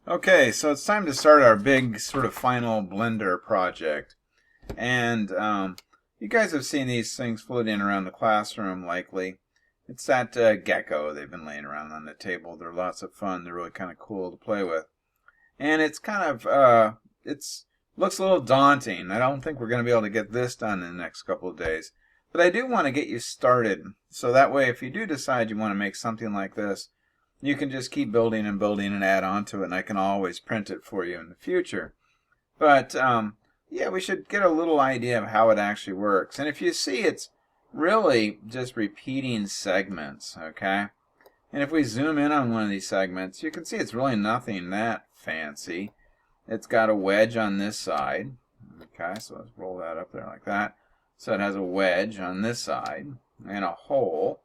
Okay, so it's time to start our big sort of final Blender project. And you guys have seen these things floating around the classroom likely. It's that gecko they've been laying around on the table. They're lots of fun. They're really kind of cool to play with. And it's kind of, looks a little daunting. I don't think we're going to be able to get this done in the next couple of days. But I do want to get you started. So that way, if you do decide you want to make something like this, you can just keep building and building and add on to it, and I can always print it for you in the future. But, yeah, we should get a little idea of how it actually works. And if you see, it's really just repeating segments, okay? And if we zoom in on one of these segments, you can see it's really nothing that fancy. It's got a wedge on this side. Okay, so let's roll that up there like that. So it has a wedge on this side and a hole.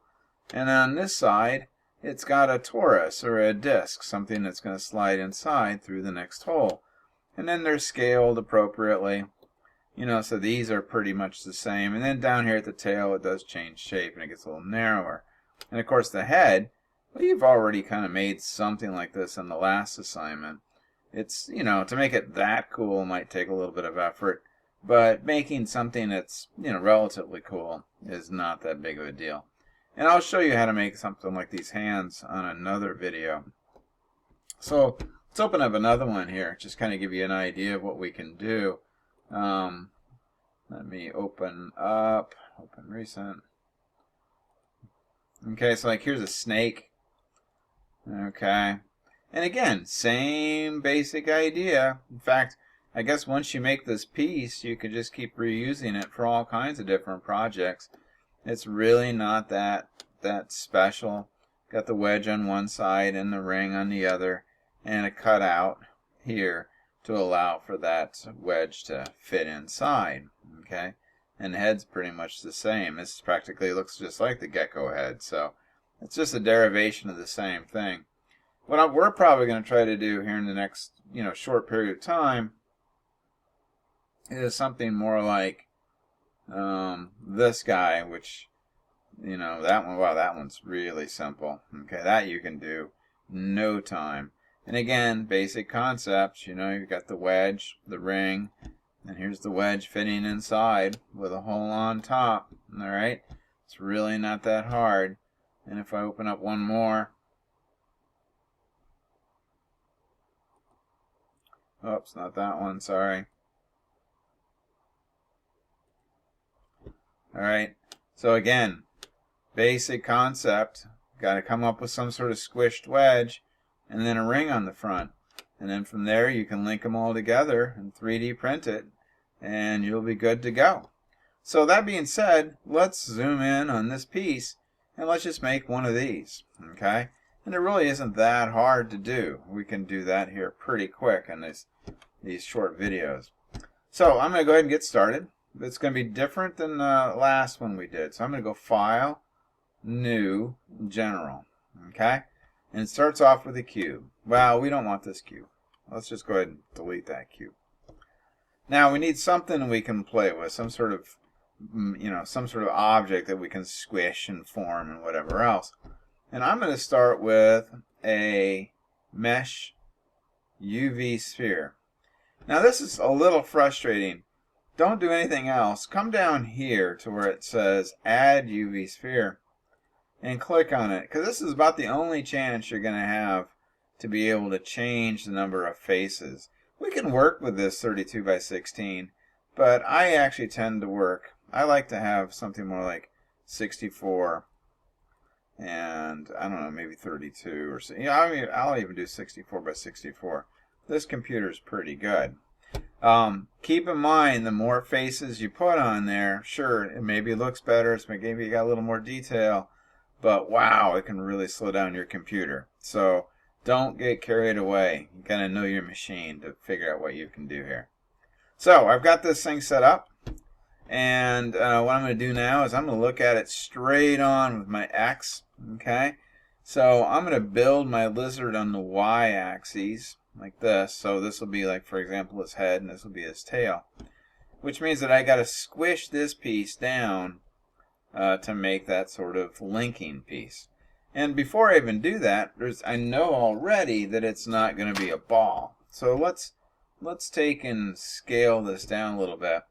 And on this side, it's got a torus or a disc, something that's going to slide inside through the next hole. And then they're scaled appropriately. You know, so these are pretty much the same. And then down here at the tail, it does change shape and it gets a little narrower. And of course the head, well, you've already kind of made something like this in the last assignment. It's, you know, to make it that cool might take a little bit of effort. But making something that's, you know, relatively cool is not that big of a deal. And I'll show you how to make something like these hands on another video. So let's open up another one here, just kind of give you an idea of what we can do. Let me open up, open recent. Okay, so like here's a snake. Okay. And again, same basic idea. In fact, I guess once you make this piece, you could just keep reusing it for all kinds of different projects. It's really not that special. Got the wedge on one side and the ring on the other, and a cutout here to allow for that wedge to fit inside. Okay, and the head's pretty much the same. This practically looks just like the gecko head, so it's just a derivation of the same thing. What we're probably going to try to do here in the next, short period of time is something more like this guy, which, that one, wow, that one's really simple. Okay, that you can do no time. And again, basic concepts, you've got the wedge, the ring, and here's the wedge fitting inside with a hole on top. All right, it's really not that hard. And if I open up one more, oops, not that one, sorry. All right, so again, basic concept, got to come up with some sort of squished wedge and then a ring on the front. And then from there you can link them all together and 3D print it and you'll be good to go. So that being said, let's zoom in on this piece and let's just make one of these, okay? And it really isn't that hard to do. We can do that here pretty quick in these short videos. So I'm going to go ahead and get started. It's going to be different than the last one we did. So I'm going to go File, New, General, okay? And it starts off with a cube. Well, we don't want this cube. Let's just go ahead and delete that cube. Now we need something we can play with, some sort of, some sort of object that we can squish and form and whatever else. And I'm going to start with a mesh UV sphere. Now this is a little frustrating. Don't do anything else. Come down here to where it says Add UV Sphere and click on it, because this is about the only chance you're going to have to be able to change the number of faces. We can work with this 32 by 16, but I actually tend to work. I like to have something more like 64 and, I don't know, maybe 32 or so. I'll even do 64 by 64. This computer is pretty good. Keep in mind, the more faces you put on there, sure, it maybe looks better, maybe you got a little more detail, but wow, it can really slow down your computer. So don't get carried away. You gotta know your machine to figure out what you can do here. So I've got this thing set up, and what I'm going to do now is I'm going to look at it straight on with my X, okay? So I'm going to build my lizard on the Y-axis like this. So this will be like, for example, his head, and this will be his tail, which means that I got to squish this piece down to make that sort of linking piece. And before I even do that, I know already that it's not going to be a ball. So let's take and scale this down a little bit.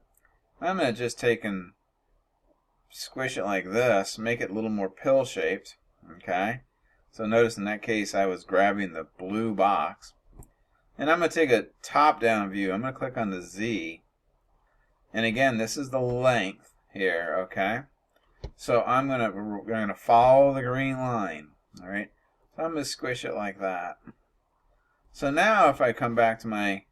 I'm going to just take and squish it like this, make it a little more pill shaped. Okay. So notice in that case I was grabbing the blue box. And I'm going to take a top down view. I'm going to click on the Z. And again, this is the length here, okay? So we're gonna follow the green line. Alright. So I'm gonna squish it like that. So now if I come back to my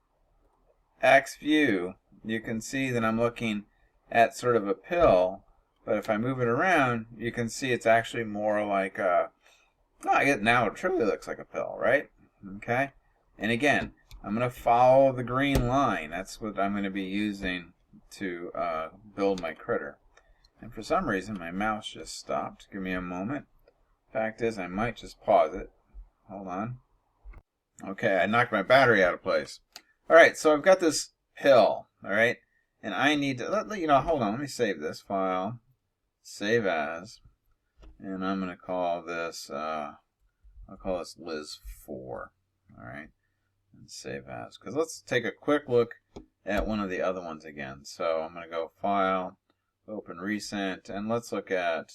X view, you can see that I'm looking at sort of a pill, but if I move it around, you can see it's actually more like a, well, I get now it truly looks like a pill, right? Okay? And again, I'm going to follow the green line. That's what I'm going to be using to build my critter. And for some reason, my mouse just stopped. Give me a moment. Fact is, I might just pause it. Hold on. Okay, I knocked my battery out of place. Alright, so I've got this pill, alright? And I need to, hold on, let me save this file. Save as. And I'm going to call this, I'll call this Liz4. Alright? And save as. Because let's take a quick look at one of the other ones again. So I'm going to go File, Open Recent, and let's look at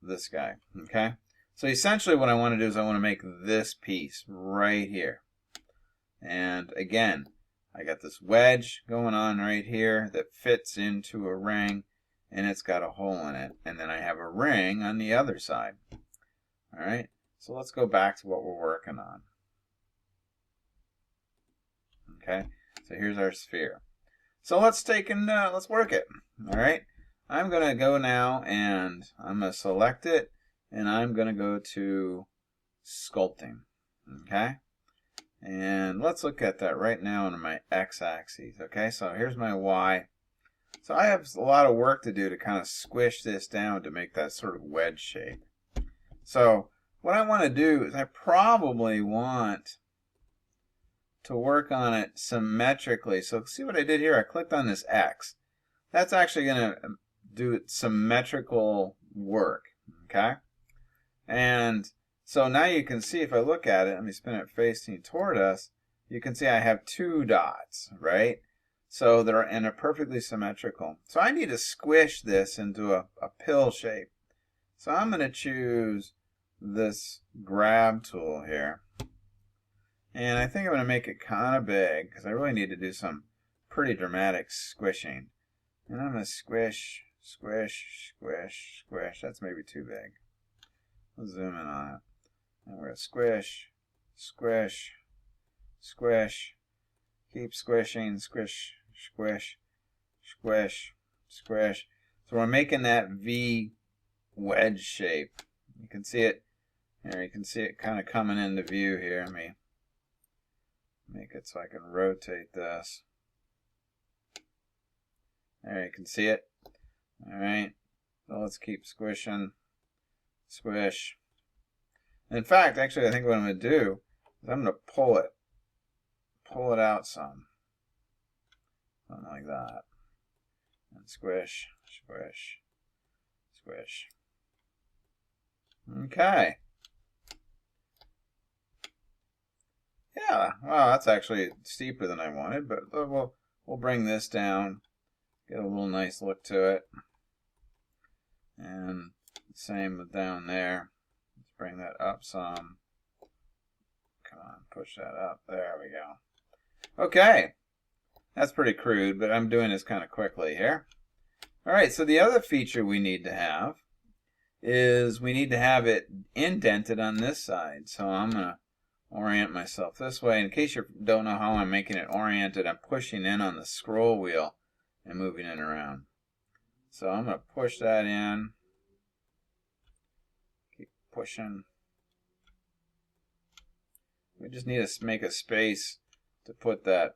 this guy. Okay? So essentially what I want to do is I want to make this piece right here. And again, I got this wedge going on right here that fits into a ring, and it's got a hole in it. And then I have a ring on the other side. Alright? So let's go back to what we're working on. Okay? So here's our sphere. So let's take and let's work it. Alright? I'm going to go now and I'm going to select it, and I'm going to go to sculpting. Okay? And let's look at that right now on my x-axis. Okay, so here's my y. So I have a lot of work to do to kind of squish this down to make that sort of wedge shape. So what I want to do is I probably want to work on it symmetrically. So see what I did here? I clicked on this X. That's actually going to do symmetrical work. Okay? And so now you can see if I look at it, let me spin it facing toward us, you can see I have two dots, right? So they're and are perfectly symmetrical. So I need to squish this into a pill shape. So I'm going to choose this grab tool here. And I think I'm going to make it kind of big because I really need to do some pretty dramatic squishing. And I'm going to squish, squish, squish, squish. That's maybe too big. Let's zoom in on it. And we're going to squish, squish, squish, keep squishing, squish, squish, squish, squish. So we're making that V wedge shape. You can see it here. You can see it kind of coming into view here. Let me make it so I can rotate this. There, you can see it. All right. So let's keep squishing, squish. In fact, actually, I think what I'm going to do is I'm going to pull it out some. Something like that. And squish, squish, squish. Okay. Yeah, wow, that's actually steeper than I wanted, but we'll bring this down, get a little nice look to it. And same with down there. Let's bring that up some. Come on, push that up. There we go. Okay. That's pretty crude, but I'm doing this kind of quickly here. Alright, so the other feature we need to have is we need to have it indented on this side. So I'm going to orient myself this way. In case you don't know how I'm making it oriented, I'm pushing in on the scroll wheel and moving it around. So I'm going to push that in. Keep pushing. We just need to make a space to put that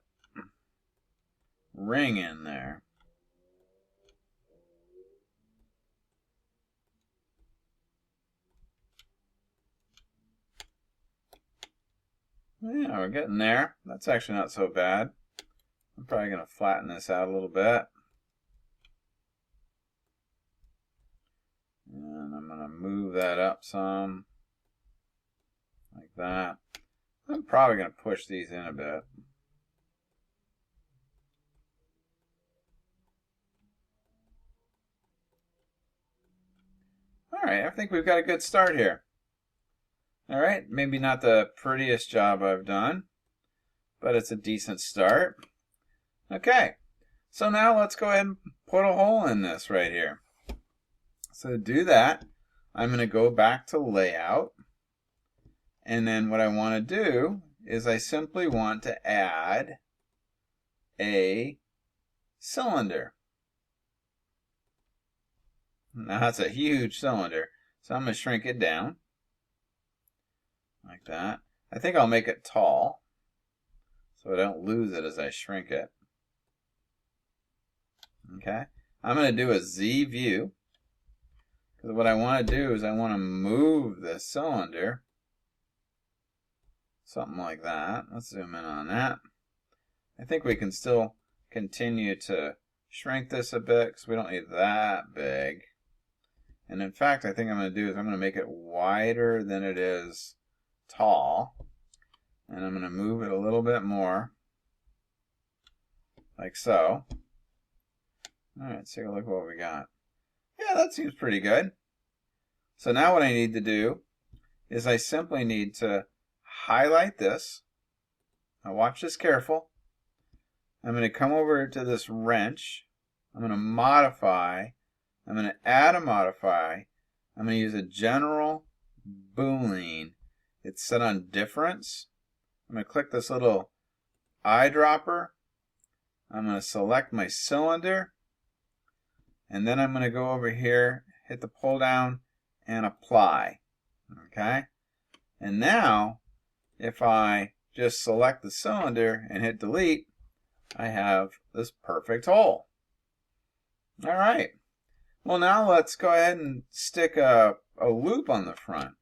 ring in there. Yeah, we're getting there. That's actually not so bad. I'm probably going to flatten this out a little bit. And I'm going to move that up some. like that. I'm probably going to push these in a bit. Alright, I think we've got a good start here. Alright, maybe not the prettiest job I've done, but it's a decent start. Okay, so now let's go ahead and put a hole in this right here. So to do that, I'm going to go back to layout. And then what I want to do is I simply want to add a cylinder. Now that's a huge cylinder, so I'm going to shrink it down like that. I think I'll make it tall so I don't lose it as I shrink it. Okay, I'm going to do a Z view because what I want to do is I want to move this cylinder something like that. Let's zoom in on that. I think we can still continue to shrink this a bit because we don't need that big. And in fact, I think I'm going to do is I'm going to make it wider than it is tall. And I'm going to move it a little bit more. Like so. Alright, let's take a look at what we got. Yeah, that seems pretty good. So now what I need to do is I simply need to highlight this. Now watch this careful. I'm going to come over to this wrench. I'm going to modify. I'm going to add a modify. I'm going to use a general boolean. It's set on difference. I'm going to click this little eyedropper. I'm going to select my cylinder. And then I'm going to go over here, hit the pull down, and apply. Okay? And now, if I just select the cylinder and hit delete, I have this perfect hole. All right. Well, now let's go ahead and stick a loop on the front.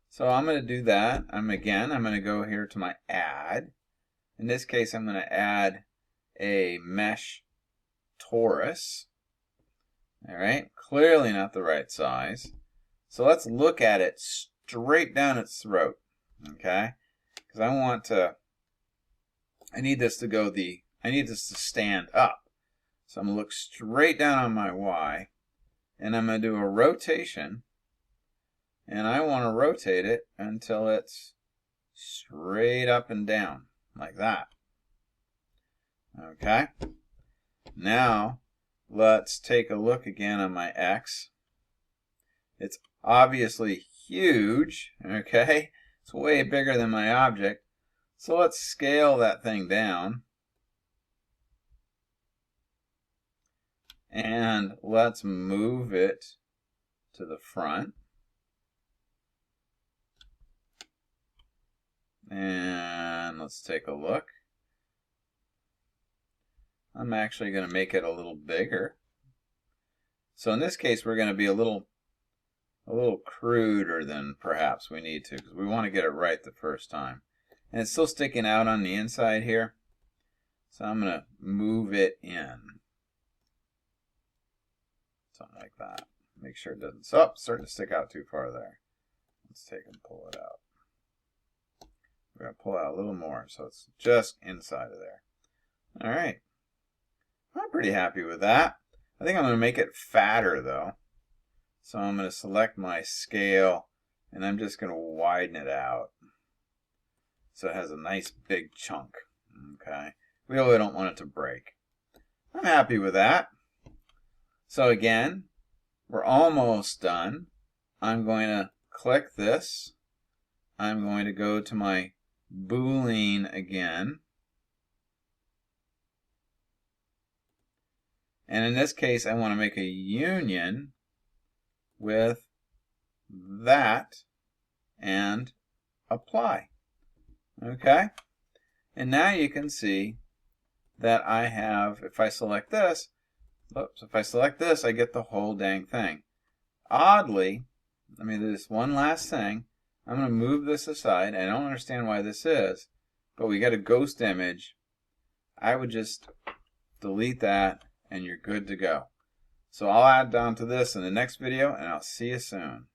So I'm going to do that. I'm going to go here to my add. In this case, I'm going to add a mesh torus. All right, clearly not the right size. So let's look at it straight down its throat. Okay, because I need this to stand up. So I'm going to look straight down on my Y, and I'm going to do a rotation, and I want to rotate it until it's straight up and down, like that. Okay? Now, let's take a look again on my X. It's obviously huge, okay? It's way bigger than my object. So let's scale that thing down. And let's move it to the front. And let's take a look. I'm actually going to make it a little bigger. So in this case, we're going to be a little cruder than perhaps we need to, because we want to get it right the first time. And it's still sticking out on the inside here. So I'm going to move it in. Something like that. Make sure it doesn't. So, starting to stick out too far there. Let's take and pull it out. We're going to pull out a little more so it's just inside of there. All right. I'm pretty happy with that. I think I'm going to make it fatter though. So I'm going to select my scale and I'm just going to widen it out. So it has a nice big chunk. Okay. We really don't want it to break. I'm happy with that. So again, we're almost done. I'm going to click this. I'm going to go to my boolean again. And in this case, I want to make a union with that and apply. Okay? And now you can see that I have, if I select this, I get the whole dang thing. Oddly, let me do this one last thing. I'm going to move this aside. I don't understand why this is, but we got a ghost image. I would just delete that and you're good to go. So I'll add on to this in the next video and I'll see you soon.